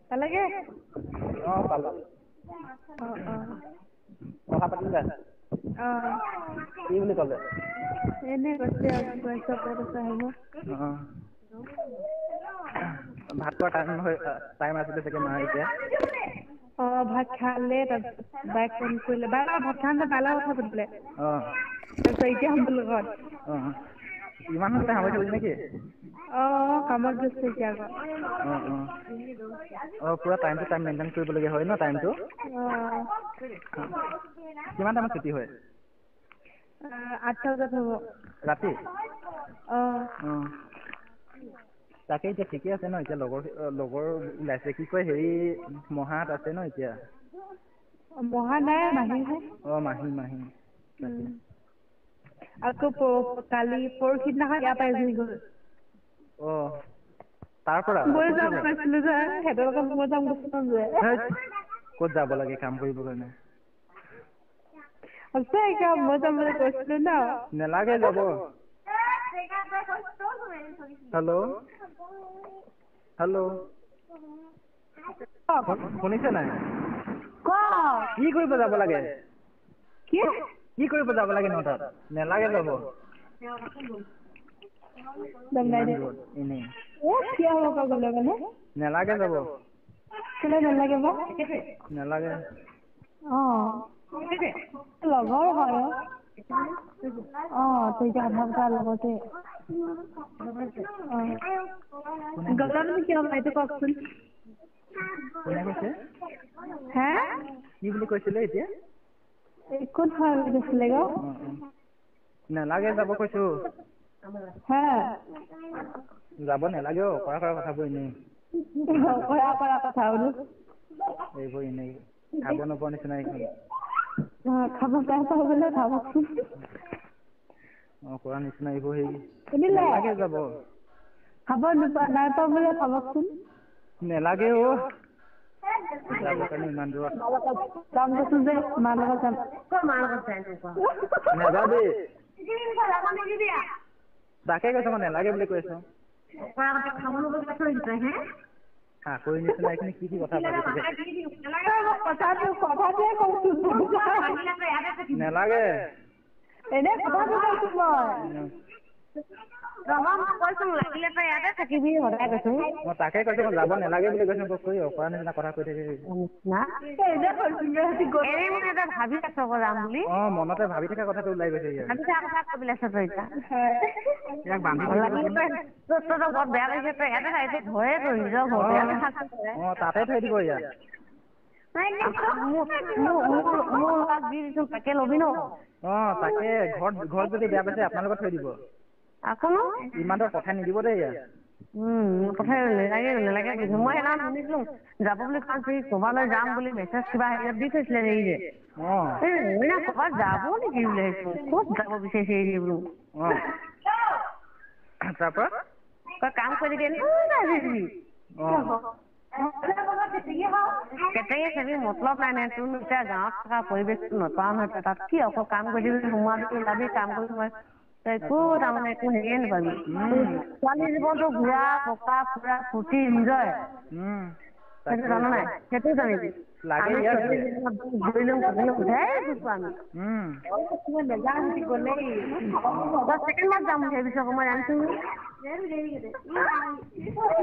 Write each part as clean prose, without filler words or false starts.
Talaga? Pala. কথা পাতিলা? কি বুলি ক'লে? এনে কৈছে আৰু কৈছে ক'ত আছে আহিব। ভাত খোৱা টাইম আছিলে চাগে মা এতিয়া। ভাত খালে তাৰপিছত বাইক ফোন কৰিলে। বাই ভাত খাওঁতে বাইৰ লগত কথা পাতিলে। তাৰপিছত এতিয়া মোৰ লগত। ইমান সোনকালে সামৰি থ'লি নেকি? কামত গৈছে এতিয়া আকৌ। পুৰা টাইম টু টাইম মেইনটেইন কৰিবলগীয়া হয় ন টাইমটো? কিমান টাইমত ছুটি হয়? 8টা বজাত হ'ব। ৰাতি? তাকে এতিয়া ঠিকে আছে ন এতিয়া লগৰ ওলাইছে কি কয় হেৰি মহাত আছে ন এতিয়া? মহা নাই মাহীহে। মাহী। আকৌ কালি পৰহি দিনাখন ইয়াৰ পৰা এজনী গ'ল। তাৰ পৰা? মই যাম কৈছিলো যে সিহঁতৰ লগত মই যাম কৈছিলো যে। ক'ত যাব লাগে কাম কৰিবৰ কাৰণে? সঁচাকে মই যাম বুলি কৈছিলো ন। নেলাগে যাব। হেল্ল'। শুনিছে নাই? কি কৰিব যাব লাগে? কি কৰিব যাব লাগে ন তাত? নেলাগে যাব। ইমান দূৰত এনেই। নেলাগে যাব। কেলে নালাগে বা? নেলাগে। লগৰ হয় তেতিয়া কথা লগতে। গলানো কিয় এইটো কওকচোন। কোনে কৈছে? হে? কি বুলি কৈছিলে এতিয়া? ক'ত ভাল গৈছিলে গ? নেলাগে যাব কৈছো। হে? যাব নেলাগে কৰা কথাবোৰ এনেই। কৰা কথা বোলো। এইবোৰ এনেই খাব নোপোৱা নিচিনা এইখন। খাব বোলে খাবচোন। কৰা নিচিনা এইবোৰ হেৰি শুনিলে? নেলাগে যাব। খাব নাই পোৱা বোলে খাবচোন। নেলাগে যাব কাৰণে ইমান দূৰত। যাম কৈছো যে মাৰ লগত যাম। নেযাবি। তাকে কৈছো মই নেলাগে বুলি কৈছো। চাকৰি নিচিনা এইখিনি কি কথা পাতি থাকে। নেলাগে। এনেই কথাটো কৈছো মই। লাগিলে তই ইয়াতে থাকিবি সদায় কৈছো। মই তাকে কৈছো মই যাব নেলাগে বুলি কৈছো অকৰা নিচিনা কথা কৈ থাকে। ভাবি আছ যাম বুলি। মনতে ভাবি থকা কথাটো ওলাই গৈছে ইয়াৰ। ভাবি থকা কথা কৈ পেলাইছ তই এতিয়া। ইয়াক বান্ধি থৈ দিব কোনে? তোৰ বৰ বেয়া লাগিছে তই ইয়াতে থাক ঘৰে তোৰ নিজৰ ঘৰ ইয়াতে থাক। তাতে থৈ দিব ইয়াক। মোৰ ল'ৰাক দি দিছো তাকে ল'বি ন? তাকে ঘৰত যদি বেয়া পাইছে আপোনাৰ লগত থৈ দিব। ইমান দূৰ পঠাই নিদিব দেই ইয়াক। পঠাই নেলাগে কৈছো। মই সেইদিনা শুনিছিলো যাব বুলি কৈছে ক'বালৈ যাম বুলি মেছেজ কিবা দি থৈছিলে হেৰি যে। ক'বাত যাব নেকি বুলি ভাবিছো। ক'ত যাব বিচাৰিছে এই বোলো। তাৰপৰা? তই কাম কৰি কেটেঙি চাবি মতলব নাই নহয়। তোৰ এতিয়া গাঁৱত থকা পৰিৱেশটো নপাও নহয় তই তাত কি অকল কাম কৰি সোমোৱাটো ওলাবি কাম কৰি সোমাই তই একো তাৰমানে একো হেৰিয়ে নাপাবি। ছোৱালী জীৱনটো ঘূৰা পকা ফুৰা ফূৰ্তি ইনজয়। সেইটো জান নাই? সেইটো জানিবি। আমি ছোৱালী জীৱনত ঘূৰিলো যাম ভাবিছো আকৌ মই জানিছো।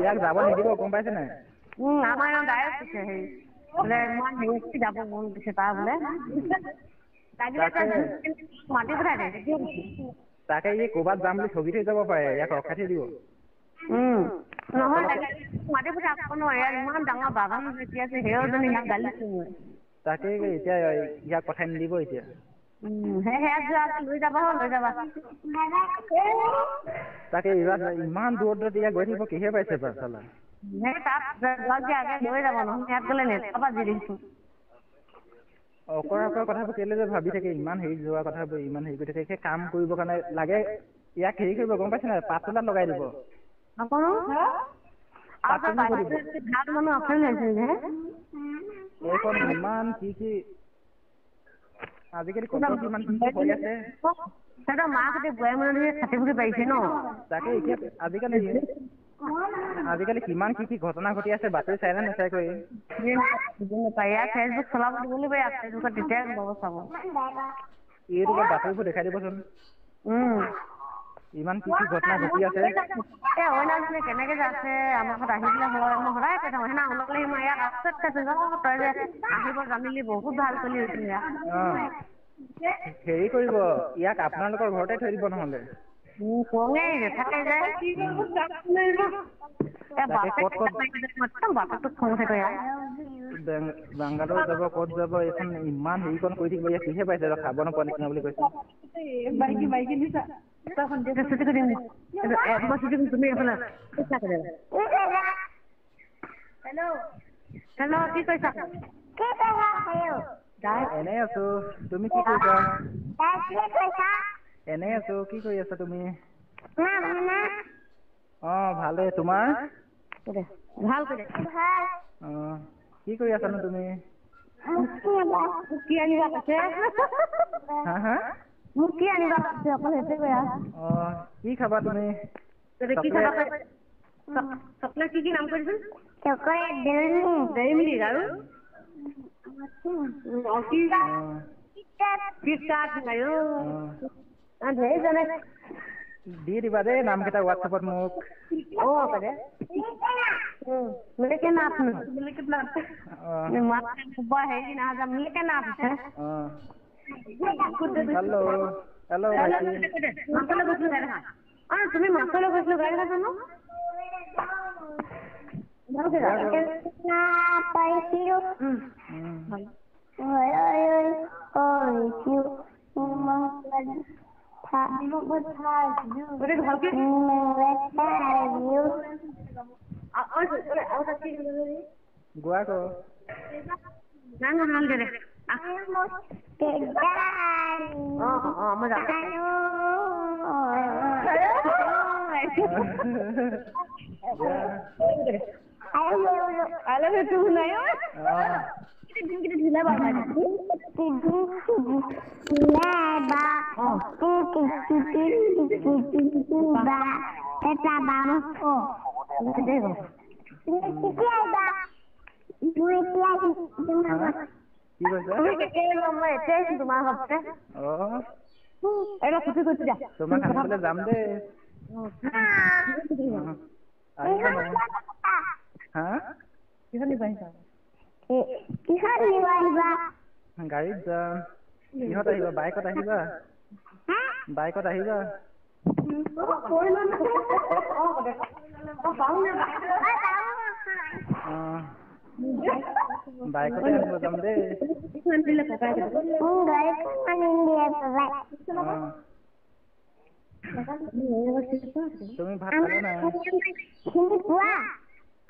ইয়াক যাব নিদিব গম পাইছে নাই? আমাৰ ডাইৰেক্ট কৈছে হেৰি বোলে ইমান হেৰি যাব মন গৈছে তাৰ বোলে। মাতি পঠাই দে। তাকে ই ক'ৰবাত যাম বুলি ঠগি থৈ যাব পাৰে ইয়াক ৰখাই থৈ দিব। নহয় মাতি পঠাই আকৌ ইয়াৰ ইমান ডাঙৰ বাগান যেতিয়া আছে সেইজনী ইয়াক গালি দিছে মই। তাকে এতিয়া ইয়াক পঠাই নিদিব এতিয়া। সেয়া যোৱা লৈ যাবা লৈ যাবা। তাকে ইমান দূৰত ইয়াক গৈ থাকিব কিহে পাইছে চালা। তাত আগে লৈ যাব নহ'লে ইয়াত গ'লে নেটৰ পৰা দি দেখিছো। অকৰা কথাবোৰ কেলে যে ভাবি থাকে ইমান হেৰি যোৱা কথাবোৰ ইমান হেৰি কৰি থাকে সেই কাম কৰিবৰ কাৰণে লাগে ইয়াক হেৰি কৰিব গম পাইছে নাই পাঠশালাত লগাই দিব। এইখন ইমান কি আজিকালি কত কিমান কি হৈ আছে সেটা মাকতে বয়াই মানে খাটি ফুটি পাইছে ন তাকে এতিয়া আজিকালি কিমান কি ঘটনা ঘটি আছে বাতৰি চাই না নাচাই কৰি পাইয়া ফেসবুক চলাব দিবলৈ পাই ফেসবুকত তেতিয়া গম চাব ইউটিউবত বাতৰিবোৰ দেখাই দিবচোন ইমান কি ঘটনা ঘটি আছে এ অইনাজনে কেনেকে যাচ্ছে আমাৰ ঘৰত আহি পেলাই হয় মই সদায় কৈ থাকোঁ সেনা ওলালে মই ইয়াক আপচেট কৈছোঁ তই যে আহিব জানিলি বহুত ভাল চলি হৈছে ইয়াক হেৰি কৰিব ইয়াক আপোনালোকৰ ঘৰতে থৈ দিব নহ'লে কঙে থাকে যে বাংগালোৰ যাব ক'ত যাব এইখন ইমান হেৰিকণ কৰি থাকিব ইয়াক কিহে পাইছে খাব নোপোৱা নিচিনা বুলি কৈছে হেল্ল' কি কৈছা এনেই আছো তুমি কি কৰিছা এনেই আছো কি কৰি আছা তুমি ভালে তোমাৰ ভাল কৰি কি কৰি আছানো তুমি কি আনিবা কৈছে হা মোক কি আনিবা কৈছে অকল সেইটোৱে কৈ কি খাবা তুমি কি খাবা চকলেট কি নাম কৰিছে চকলেট ডেইৰী মিল্ক আৰু দি দিবা দেই নামকেইটা হোৱাটছএপত মোক मिलके नाप माता सुबह है कि ना जा मिलके नाप है हेलो हेलो मसाला बसलो गाड़ी खा तुम्ही मसाला बसलो गाड़ी खा जानो ना पैसियो गोवा को नांगो नाल दे मजा आलो तू नहीं kita gila banget. গাড়ীত যাম কিহত আহিবা বাইকত আহিবা বাইকত আহিবা বাইকতে আহিব যাম দেই তুমি ভাত খালা নাই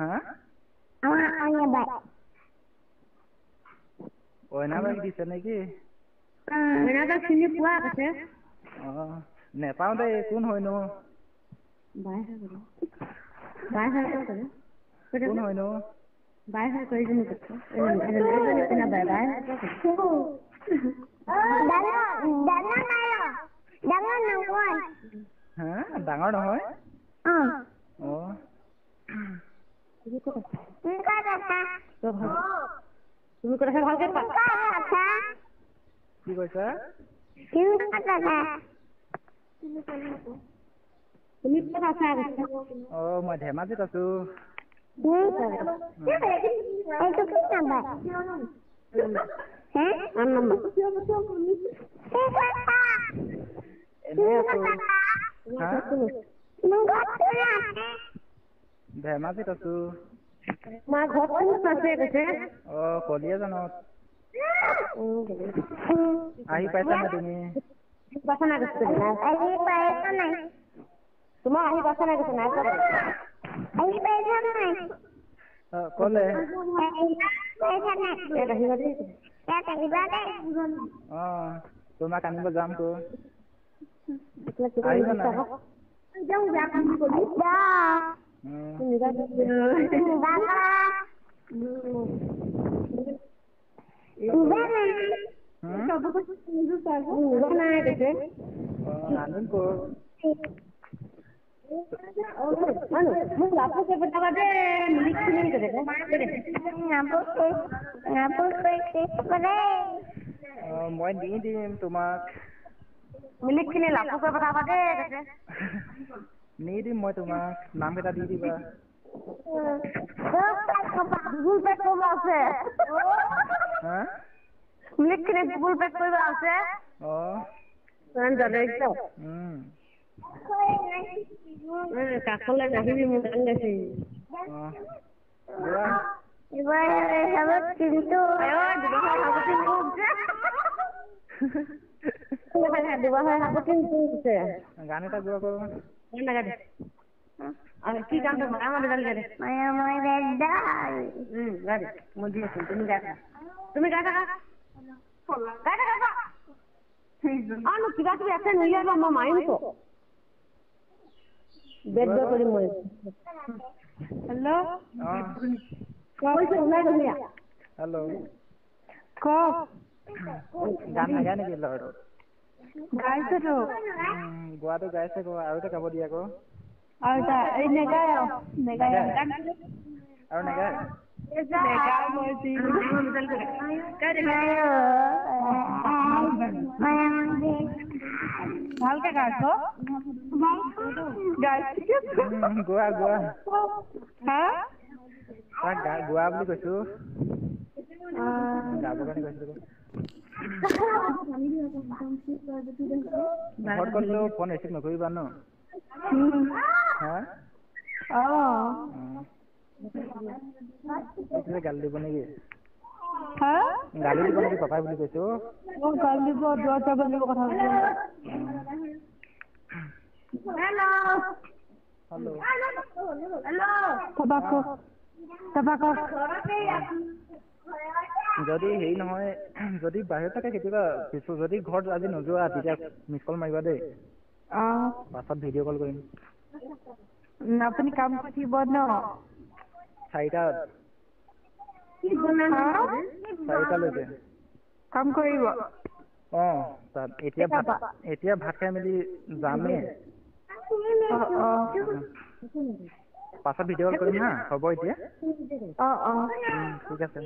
হা অইনা বাক দিছে নেকি চিনি পোৱা আছে নেপাওঁ দেই কোন হয়নো কোন হয়নো বাই হয় কৰি দিম ডাঙৰ নহয় তুমি কথা ভালকে কি কৈছা তুমি ক'ত আছা মই ধেমাজিত আছো ধেমাজিত আছো মা ঘৰত কোন আছে কৈছে কলিয়াজানত আহি পাইছা নে তুমি পাইছা নাই কৈছে তোমাক আহি পাইছা নাই কৈছে নাই আহি পাইছা নাই ক'লে তোমাক আনিব যাম তো আহিবা নাই নাই কৈছে আনিম কৰ মোক লাভো কৰিব টকা দে মিলি কিনি দে মই দি দিম তোমাক মিলি কিনি লাভো কৰিব টকা দে কৈছে নি দিম মই তোমাক নাম কেইটা দি দিবা গুগল পে কৰিব আছে হা মিলি কিনি গুগল পে কৰিব আছে কাকলে নাহিবি মোৰ গান গাইছে গান এটা গোৱা কৰো কি গান আমাৰ গাড়ী গাড়ী মই দি আছো তুমি গাই থাকা কিবা কিবি আছে নিলে মই মাৰিম তো বেদ কৰিম মই হেল্ল' হেল্ল' কওক গান নাগায় নেকি ল'ৰাটো গাইছেতো গোৱাটো গাইছে আকৌ আৰু এটা গাব দিয়ে আকৌ আৰু নেগায় আৰু নাগায় ভালকে গাইছ গোৱা গোৱা হা গোৱা বুলি কৈছো গাবৰ কাৰণে কৈছিলো ঘৰত গ'লেও ফোন ৰিচিভ নকৰিবা ন হা গালি দিব নেকি গালি দিব নেকি পাপাই বুলি কৈছো গালি দিব দূৰত যাব লাগিব কথা যদি হেৰি নহয় যদি বাহিৰত থাকে কেতিয়াবা যদি ঘৰত আজি নোযোৱা তেতিয়া মিছ কল মাৰিবা দেই পাছত ভিডিঅ' কল কৰিম আপুনি কাম কৰিব ন 4টালৈকে কাম কৰিব এতিয়া ভাত খাই মেলি যামেই পাছত ভিডিঅ' কল কৰিম হা হ'ব এতিয়া ঠিক আছে